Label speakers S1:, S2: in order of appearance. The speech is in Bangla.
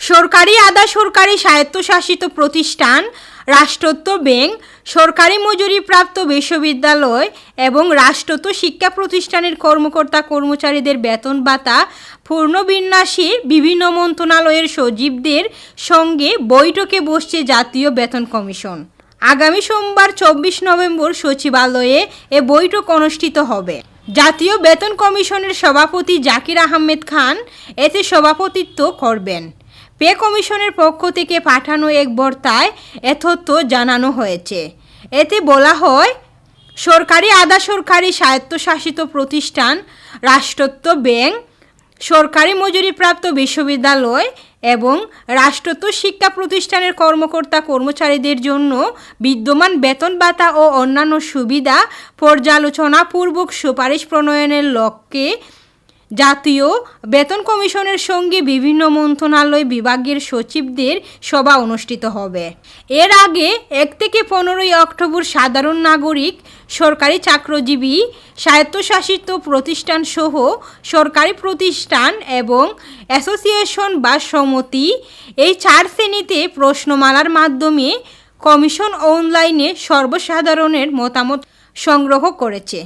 S1: সরকারি আধা সরকারি স্বায়ত্তশাসিত প্রতিষ্ঠান, রাষ্ট্রত্ব ব্যাংক, সরকারি মজুরিপ্রাপ্ত বিশ্ববিদ্যালয় এবং রাষ্ট্রত্ব শিক্ষা প্রতিষ্ঠানের কর্মকর্তা কর্মচারীদের বেতন ভাতা পুনর্বিন্যাসে বিভিন্ন মন্ত্রণালয়ের সচিবদের সঙ্গে বৈঠকে বসছে জাতীয় বেতন কমিশন। আগামী সোমবার 24 নভেম্বর সচিবালয়ে এ বৈঠক অনুষ্ঠিত হবে। জাতীয় বেতন কমিশনের সভাপতি জাকির আহমেদ খান এতে সভাপতিত্ব করবেন। পে কমিশনের পক্ষ থেকে পাঠানো এক বার্তায় এ তথ্য জানানো হয়েছে। এতে বলা হয়, সরকারি আধা সরকারি স্বায়ত্তশাসিত প্রতিষ্ঠান, রাষ্ট্রত্ব ব্যাংক, সরকারি মজুরিপ্রাপ্ত বিশ্ববিদ্যালয় এবং রাষ্ট্রত্ব শিক্ষা প্রতিষ্ঠানের কর্মকর্তা কর্মচারীদের জন্য বিদ্যমান বেতন ভাতা ও অন্যান্য সুবিধা পর্যালোচনাপূর্বক সুপারিশ প্রণয়নের লক্ষ্যে জাতীয় বেতন কমিশনের সঙ্গে বিভিন্ন মন্ত্রণালয় বিভাগের সচিবদের সভা অনুষ্ঠিত হবে। এর আগে 1 থেকে 15 অক্টোবর সাধারণ নাগরিক, সরকারি চাকরিজীবী, স্বায়ত্তশাসিত প্রতিষ্ঠান সহ সরকারি প্রতিষ্ঠান এবং অ্যাসোসিয়েশন বা সমিতি এই 4 শ্রেণীতে প্রশ্নমালার মাধ্যমে কমিশন অনলাইনে সর্বসাধারণের মতামত সংগ্রহ করেছে।